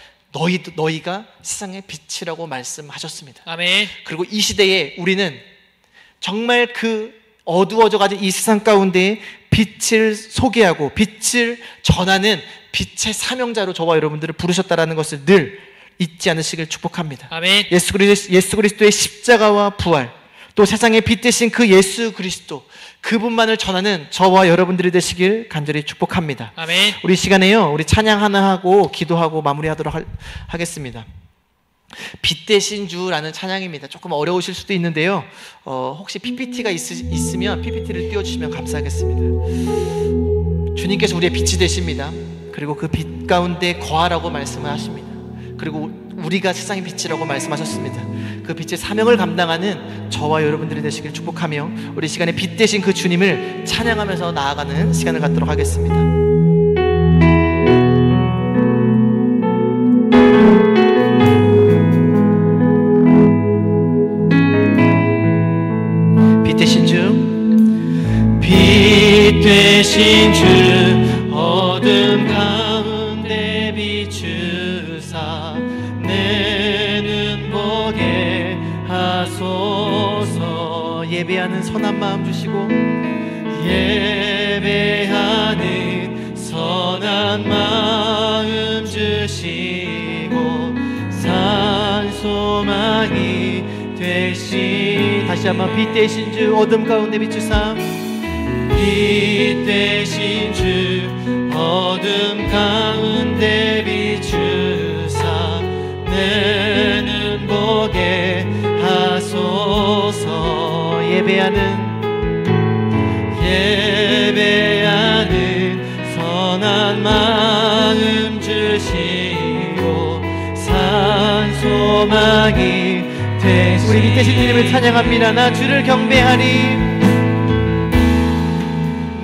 A: 너희가 세상의 빛이라고 말씀하셨습니다.
B: 아멘.
A: 그리고 이 시대에 우리는 정말 그 어두워져가지고 이 세상 가운데 빛을 소개하고 빛을 전하는 빛의 사명자로 저와 여러분들을 부르셨다는 것을 늘 잊지 않으시길 축복합니다.
B: 아멘.
A: 예수 그리스도의 십자가와 부활, 또 세상의 빛 되신 그 예수 그리스도, 그분만을 전하는 저와 여러분들이 되시길 간절히 축복합니다.
B: 아멘.
A: 우리 시간에요, 우리 찬양 하나 하고 기도하고 마무리하도록 하겠습니다. 빛 대신 주라는 찬양입니다. 조금 어려우실 수도 있는데요, 혹시 PPT가 있으면 PPT를 띄워주시면 감사하겠습니다. 주님께서 우리의 빛이 되십니다. 그리고 그 빛 가운데 거하라고 말씀을 하십니다. 그리고 우리가 세상의 빛이라고 말씀하셨습니다. 그 빛의 사명을 감당하는 저와 여러분들이 되시길 축복하며 우리 시간에 빛 되신 그 주님을 찬양하면서 나아가는 시간을 갖도록 하겠습니다. 빛 되신 주 어둠 가운데 비추사 내 예배하는 선한 마음 주시고
C: 예배하는 선한 마음 주시고 산소망이 되시.
A: 다시 한번 빛 대신 주 어둠 가운데 비추사.
C: 빛 대신 주 어둠 가운데 비추사 내 눈 보게 하소서. 예배하는 선한 마음 주시고 산소망이 되시.
A: 우리 빛 대신 주님을 찬양합니다. 나 주를 경배하리.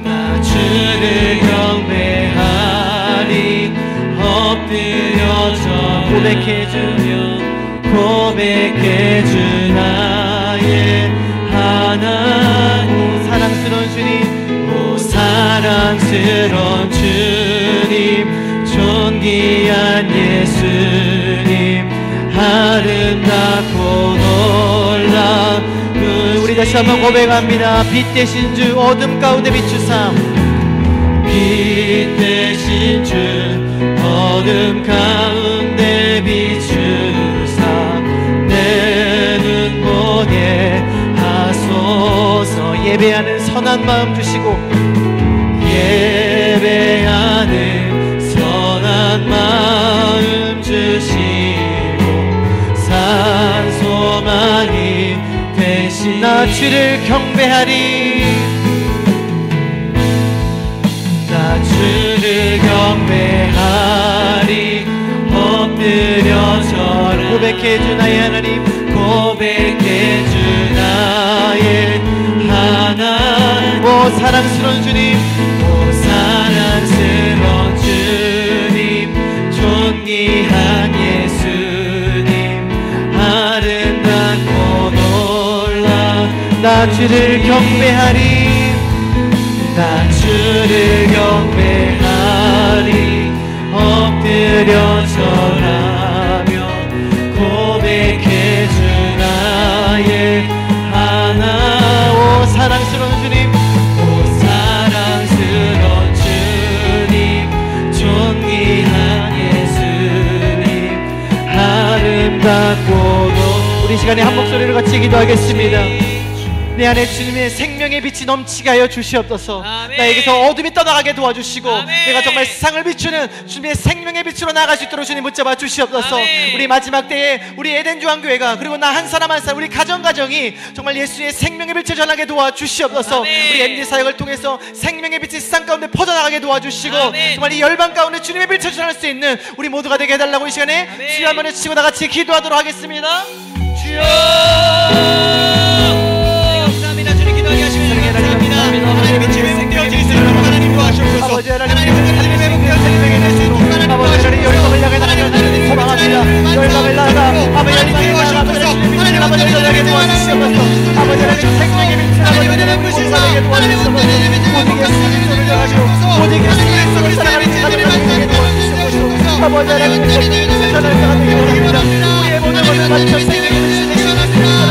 C: 나 주를 경배하리. 엎드려져 고백해주 나의 하나님.
A: 사랑스러운 주님,
C: 오 사랑스러운 주님, 존귀한 예수님, 아름답고 놀라운
A: 우리 다시 한번 고백합니다. 빛 대신 주 어둠 가운데 비추사.
C: 빛 대신 주 어둠 가운데 비추사 내 눈 보게 하소서.
A: 예배하는 선한 마음 주시고
C: 예배하는 선한 마음 주시고 산소망이 되시.
A: 나 주를 경배하리.
C: 나 주를 경배하리. 엎드려져라
A: 고백해주 나의 하나님.
C: 고백해주 나의 하나님.
A: 오 사랑스러운 주님,
C: 오 사랑스러운 주님, 존귀한 예수님, 아름답고 놀라운
A: 나 주를 경배하리.
C: 나 주를 경배하리. 엎드려 절하며 고백해주 나의 하나.
A: 오 사랑스러운 주님,
C: 오 사랑스러운 주님, 존귀한 예수님, 아름답고
A: 우리 시간에 한 목소리로 같이 기도하겠습니다. 내 안에 주님의 생명의 빛이 넘치게 하여 주시옵소서.
B: 아멘.
A: 나에게서 어둠이 떠나가게 도와주시고
B: 아멘.
A: 내가 정말 세상을 비추는 주님의 생명의 빛으로 나아갈 수 있도록 주님 붙잡아 주시옵소서.
B: 아멘.
A: 우리 마지막 때에 우리 에덴 조항교회가 그리고 나 한 사람 한 사람 우리 가정이 정말 예수의 생명의 빛을 전하게 도와주시옵소서.
B: 아멘.
A: 우리 MD 사역을 통해서 생명의 빛이 세상 가운데 퍼져나가게 도와주시고
B: 아멘.
A: 정말 이 열방 가운데 주님의 빛을 전할 수 있는 우리 모두가 되게 해달라고 이 시간에
B: 아멘.
A: 주여 한번 외치고 다 같이 기도하도록 하겠습니다. 주여
B: 감사합니다. 주님 기도하게 하시면 감사합니다. 하나님의 주의 생명질 수 있도록 하나님 도와주옵소서.
A: 아버지 하나님,
B: 하나님의 회복되어 생명의 낼수 있도록 하나님
A: 아버지 하나님, 열방을 향해 나가는 소망합니다. 열방을 나가 아버지 하나님,
B: 도와주옵소서. 하나님
A: 아버지 하나님 도와주시옵소서. 아버지 하나님 생명의 빛을 아버지 하나님 모두가 되게 도와주시옵소서. 오직 예수의 빛으로 나가시고 오직 예수의 빛으로 살아가는 가정을 되게 도와주시옵소서. 아버지 하나님 전할 자가 되게 원합니다. 우리의 모든 것을 바쳐 생명의 빛을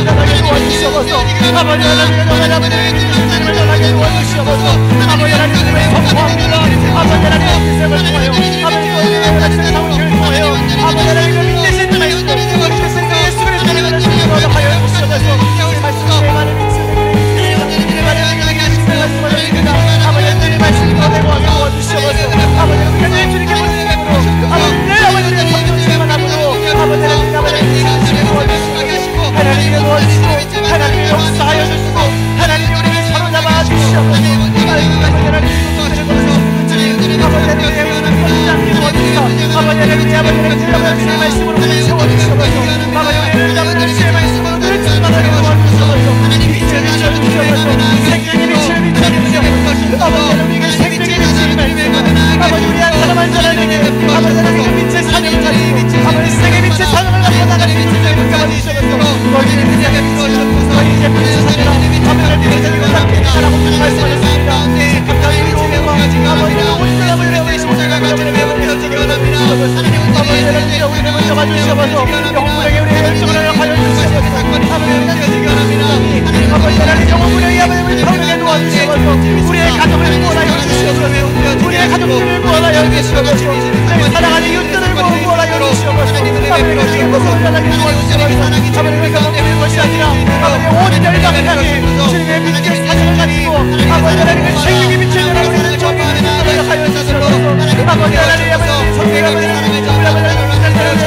A: 전하게 도와주시옵소서. 아버지 하나님 정말 아버지 주님을 전하게 도와주시옵소서. 아버지 하나님 주님을 선포합니다. 아버지 하나님 세상을 통하여 아버지 하나님의 사원을 통하여 아버지 하나님의 믿으신 말씀 우리 생명의 예수 그리스도를 전하게 하여 주시옵소서. 말씀에 많은 믿음을 아버지 하나님의 말씀을 더내고 도와주시옵소서. 아버지 하나님 주님께 말씀으로 아버지 하나님의 성령님의 만남으로 아버지 하나님 하나님의 도와주시고 하나님의 역사하여 주시고 하나님이 우리를 사로잡아 주시옵소서. 아버지 하나님 아버지 하나님의 꺼지지 않게 도와주시고 아버지 하나님의 아버지의 말씀으로 채워주시옵소서. 아버지 하나님의 주의 말씀으로 늘 충만하게 도와주시옵소서. 빛을 비춰주시옵소서. 생명의 빛을 비춰주시옵소서. 아버지 하나님의 생명의 빛을 말씀 아버지 우리 한 사람 한 사람에게 아버지 하나님의 빛의 사명을 가지고 아버지 세상의 빛의 사명을 갖고 나가는 빛을 잡아주시옵소서. 너희는 그냥 너희 이제 빛을 사느라 아버지를 빛을 함께 하라고 말씀하셨습니다. 감사히 위로와 아버지를 온전히 아버지를 십자가 가지는 매번 되어지기 원합니다. 아버지를 위해 우리를 먼저 봐주시옵소서. 영혼에게 우리의 열정을 하여 주시옵소서. 아버지 하나님 주시옵소서. 사랑하는 이웃들을 구원하여 주시옵소서. 아버지 우리가 벗어나게 도와주시옵소서. 아버지 우리가 먹는 것이 아니라 아버지 온 열방을 향해 주님의 빛의 사정을 가지고 아버지 하나님의 생명의 빛을 내라 우리는 정의를 인도하여 하여 주시옵소서. 아버지 하나님 아버지 성령 아버지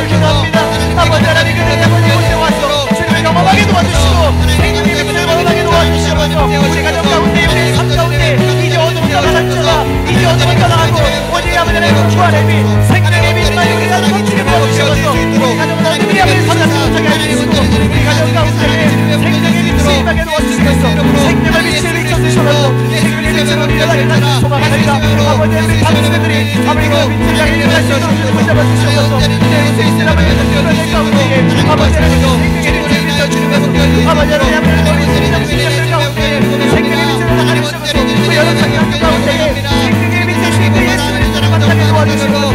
A: 기도합니다. 아버지 하나님 그들 아버지 오늘 와서 주님을 경험하게 도와주시고 생명의 빛을 경험하게 도와주시옵소서. 우리 가정 가운데 우리 삶 가운데 이제 어둠을 떠나갔잖아. 이제 어둠을 떠나가고 오직 아버지 하나님 주안의 빛 생명의 빛만 우리가 넘치게 도와주시옵소서. 우리 가정은 어둠이 아버지 선하지 못하게 해주시고 우리 가정 가운데 생명의 빛을 임하게 도와주시옵소서. 생명의 빛을 비춰주시옵소서. 생명의 빛을 우리가 다시 소망하리라. 아버지 우리 당신들이 아버지 그 빛을 향해 일어날 수 있도록 붙잡아 주시옵소서. 내 인생 있으라 아버지 그런 가운데에 아버지 하나님 생명의 빛을 비춰주시옵소서. 아버지 하나님 우리 생명의 빛을 가운데 생명의 빛을 하나님 주시옵소서. 그 여러 상황 가운데에 생명의 빛을 주시고 예수를 만나게 도와주시옵소서.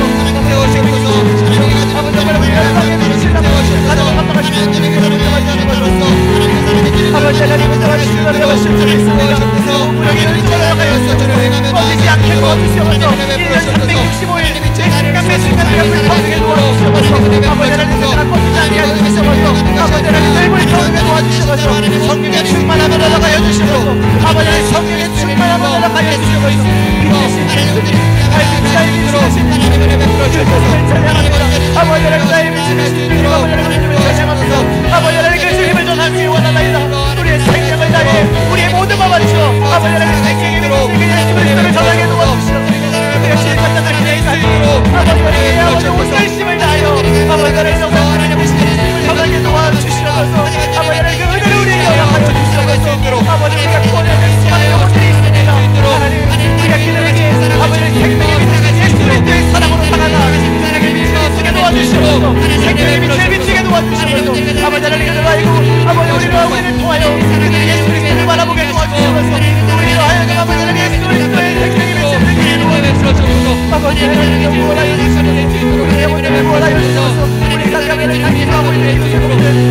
A: 아버지 정말 우리 여러분의 빛을 가정을 감당하시는 주님의 그런 붙잡아주시옵소서. 아버지 하나님 붙잡아주시는 여러분 신청했습니다. 무력의 은총을 하여 꺼지지 않게 도와주시옵소서. 1년 365일 내 시간에 불타게 도와주시옵소서. 아버지 하나님 내가 꺼지지 않게 해주시옵소서. 아버지 하나님 늘 불타게 도와주시옵소서. 성령의 충만함을 허락하여 주시옵소서. 아버지 하나님 성령의 충만함을 허락하여 주시옵소서. 빛내신 예수님 밝은 자의 빛이신 주님을 찬양합니다. 아버지 하나님 나의 빛이신 주님 아버지 하나님을 찬양합니다. 아버지 하나님 그 주님을 전하기 원하나이다. 우리의 생명을 다해 우리의 모든 마 바쳐 아버지 하나님 생명의 빛을 예수 그리스도를 전하게 도와주시옵소서. 우리가 시작한 날의 삶으로 아버지 하나님 아버지 온 열심을 다하여 아버지 하나님 하나님을 전하게 도와주시옵소서. 아버지 하나님 그 은혜를 우리에게 허락하여 주시옵소서. 아버지 우리가 구원하는 수많은 영혼들이 있습니다. 하나님 우리가 그들에게 아버지 생명의 빛을 예수 그리스도의 사랑으로 살아가 생명의 빛을 비추게 도와주시옵소서. 생명의 빛을 비추게 도와주시옵소서. 아버지 하나님 그들 알고 아버지 우리가 우리를 통하여 그들이 예수 그리스도를 바라보게 도와주시옵소서. 우리로 하여금 아버지 하나님 예수 그리스도의 생명의 빛을 비추게 도와주시옵소서. 아버지 하나님 구원하여 주시옵소서. 우리의 영혼들을 구원하여 주시옵소서. 우리 가정에는 당신하고 있는 이웃들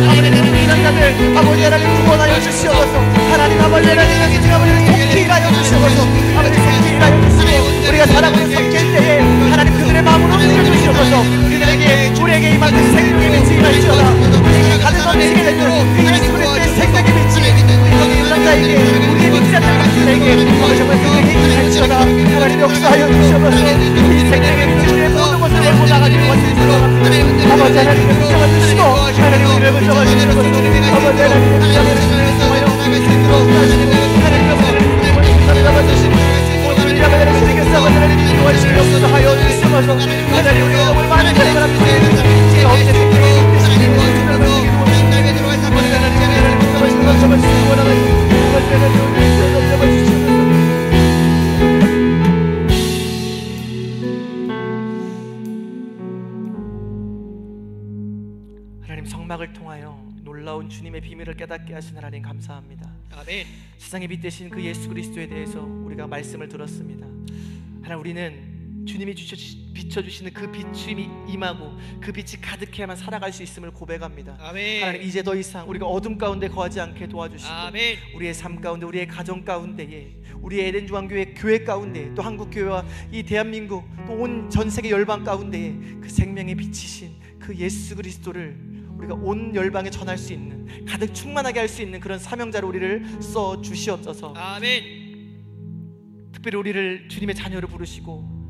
A: 아버지 불신자들 아버지 하나님 구원하여 주시옵소서. 하나님 아버지 하나님 이제 아버지 속히 가여 주시옵소서. 아버지 속히 가여 주시고 우리가 사람을 섬길 때에 하나님 그들의 마음으로 움직여주시옵소서. 그들에게 우리에게 임한 그 생명의 빛이 임하시오라. 우리에게 가득 넘치게 되는 그 예수 그리스도의 생명의 빛이 우리 불신자에게 우리의 믿지 않는 분들에게 정말 그들에게 임하시오라. 하나님 역사하여 주시옵소서. 이 생명의 빛이 우리의 모든 것을 내고 나가기를 원하시옵소서. 아버지 하나님을 붙잡아 주시고 하나님 우리를 붙잡아 주시옵소서. 아버지 하나님을 붙잡아 주시옵소서. 하나님 우리 너무 많은 사람들이 제가 어제 하나님 성막을 통하여 놀라운 주님의 비밀을 깨닫게 하신 하나님 감사합니다.
B: 아멘.
A: 세상의 빛 되신 그 예수 그리스도에 대해서 우리가 말씀을 들었습니다. 하나님 우리는 주님이 비춰주시는 그 빛이 임하고 그 빛이 가득해야만 살아갈 수 있음을 고백합니다.
B: 아멘.
A: 하나님 이제 더 이상 우리가 어둠 가운데 거하지 않게 도와주시고
B: 아멘.
A: 우리의 삶 가운데 우리의 가정 가운데에 우리의 에덴 중앙교회 교회 가운데 또 한국교회와 이 대한민국 또 온 전 세계 열방 가운데에 그 생명의 빛이신 그 예수 그리스도를 우리가 온 열방에 전할 수 있는 가득 충만하게 할 수 있는 그런 사명자로 우리를 써 주시옵소서.
B: 아멘.
A: 특별히 우리를 주님의 자녀로 부르시고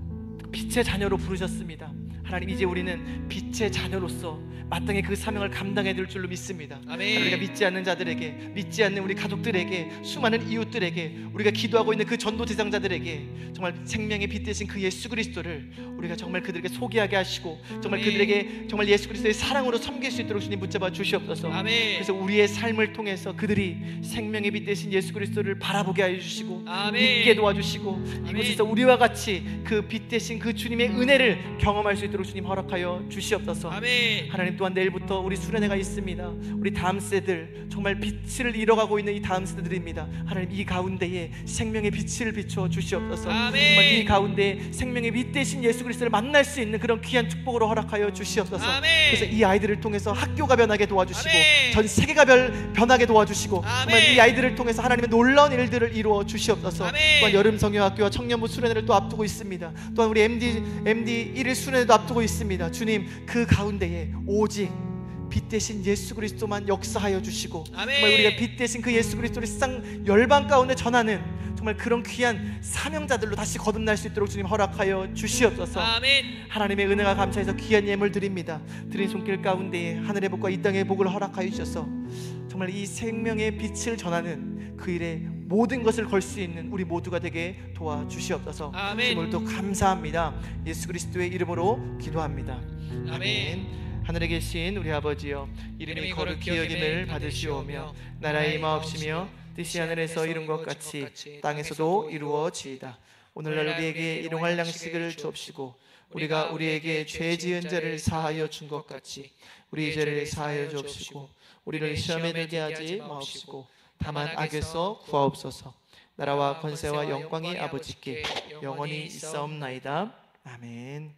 A: 빛의 자녀로 부르셨습니다. 하나님 이제 우리는 빛의 자녀로서 마땅히 그 사명을 감당해야 될 줄로 믿습니다.
B: 아멘.
A: 우리가 믿지 않는 자들에게, 믿지 않는 우리 가족들에게, 수많은 이웃들에게, 우리가 기도하고 있는 그 전도 대상자들에게 정말 생명의 빛 되신 그 예수 그리스도를 우리가 정말 그들에게 소개하게 하시고 정말
B: 아멘.
A: 그들에게 정말 예수 그리스도의 사랑으로 섬길 수 있도록 주님 붙잡아 주시옵소서.
B: 아멘.
A: 그래서 우리의 삶을 통해서 그들이 생명의 빛 되신 예수 그리스도를 바라보게 하여 주시고
B: 아멘.
A: 믿게 도와주시고 이곳에서 우리와 같이 그 빛 되신 그 주님의 은혜를 경험할 수 있도록 주님 허락하여 주시옵소서.
B: 아멘.
A: 하나님 또한 내일부터 우리 수련회가 있습니다. 우리 다음 세대들, 정말 빛을 잃어가고 있는 이 다음 세대들입니다. 하나님, 이 가운데에 생명의 빛을 비춰 주시옵소서.
B: 아멘.
A: 정말 이 가운데 생명의 빛 대신 예수 그리스도를 만날 수 있는 그런 귀한 축복으로 허락하여 주시옵소서.
B: 아멘.
A: 그래서 이 아이들을 통해서 학교가 변하게 도와주시고
B: 아멘.
A: 전 세계가 변하게 도와주시고 정말
B: 아멘.
A: 이 아이들을 통해서 하나님의 놀라운 일들을 이루어 주시옵소서.
B: 아멘.
A: 또한 여름 성경학교와 청년부 수련회를 또 앞두고 있습니다. 또한 우리 MD 1일 수련회도 앞두고 있습니다. 주님, 그 가운데에 오직 빛 대신 예수 그리스도만 역사하여 주시고
B: 아멘.
A: 정말 우리가 빛 대신 그 예수 그리스도를 세상 열방 가운데 전하는 정말 그런 귀한 사명자들로 다시 거듭날 수 있도록 주님 허락하여 주시옵소서.
B: 아멘.
A: 하나님의 은혜가 감사해서 귀한 예물 드립니다. 드린 손길 가운데에 하늘의 복과 이 땅의 복을 허락하여 주셔서 정말 이 생명의 빛을 전하는 그 일에 모든 것을 걸 수 있는 우리 모두가 되게 도와주시옵소서.
B: 아멘.
A: 오늘도 감사합니다. 예수 그리스도의 이름으로 기도합니다.
B: 아멘.
A: 하늘에 계신 우리 아버지여, 이름이 거룩히 여김을 받으시오며 나라의 임하옵시며 뜻이 하늘에서 이룬 것 같이 땅에서도 이루어지이다. 오늘날 우리에게 일용할 양식을 주옵시고 우리가 우리에게 죄 지은 자를 사하여 준 것 같이 우리 죄를 사하여 주옵시고 우리를 시험에 들게 하지 마옵시고 다만 악에서 구하옵소서. 나라와 권세와 영광이 아버지께 영원히 있사옵나이다. 아멘.